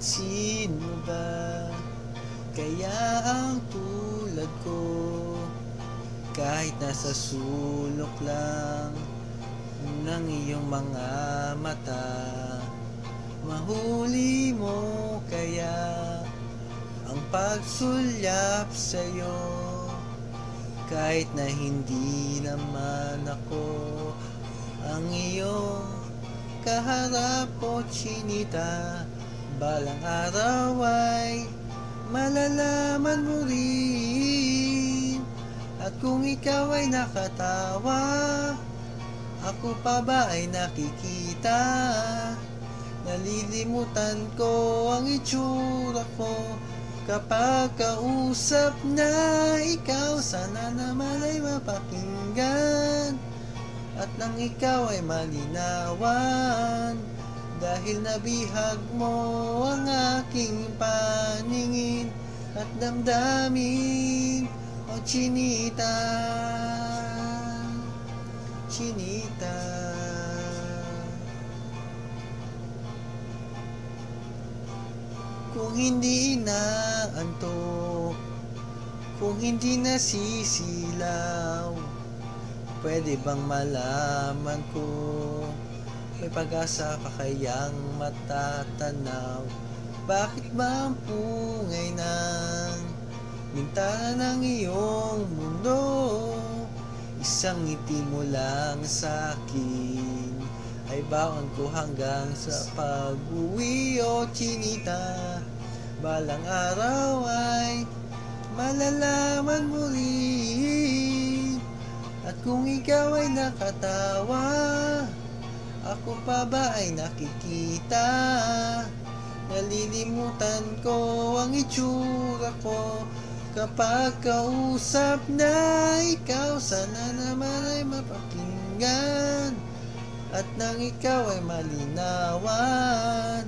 Napapansin mo ba, kaya ang tulad ko, kahit nasa sulok lang ng iyong mga mata, mahuli mo kaya ang pagsulyap sa'yo, kahit na hindi naman ako ang iyong kaharap o chinita. Balang araw ay malalaman mo rin, at kung ikaw ay nakatawa, ako pa ba ay nakikita? Nalilimutan ko ang itsura ko kapag kausap na ikaw. Sana naman ay mapakinggan, at nang ikaw ay malinawan, dahil nabihag mo ang aking paningin at damdamin. O chinita, chinita. Kung hindi inaantok, kung hindi nasisilaw, pwede bang malaman ko, may pag-asa pa kayang matatanaw? Bakit ba ang pungay ng bintana ng iyong mundo, isang ngiti mo lang sa'kin ay baon ko hanggang sa pag-uwi? O chinita, balang araw ay malalaman mo rin, at kung ikaw ay nakatawa, ako pa ba ay nakikita? Nalilimutan ko ang itsura ko kapag kausap na ikaw. Sana naman ay mapakinggan, at nang ikaw ay malinawan,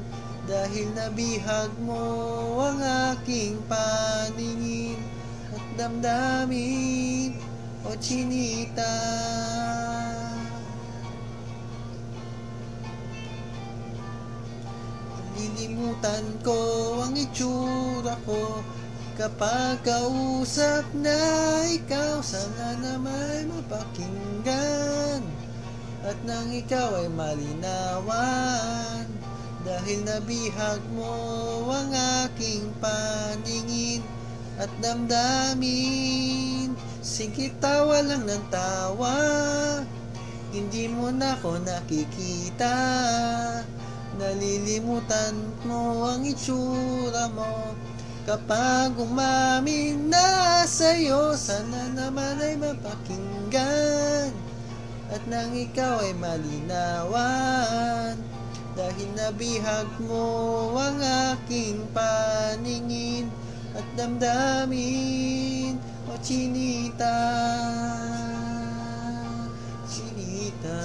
dahil nabihag mo ang aking paningin at damdamin. O chinita, nalilimutan ko ang itsura ko kapag kausap na ikaw. Sana naman ay mapakinggan, at nang ikaw ay malinawan, dahil nabihag mo ang aking paningin at damdamin. Sige, tawa lang ng tawa, hindi mo na ako nakikita. Nalilimutan mo ang itsura mo kapag umamin na sa'yo. Sana naman ay mapakinggan, at nang ikaw ay malinawan, dahil nabihag mo ang aking paningin at damdamin. O chinita, chinita.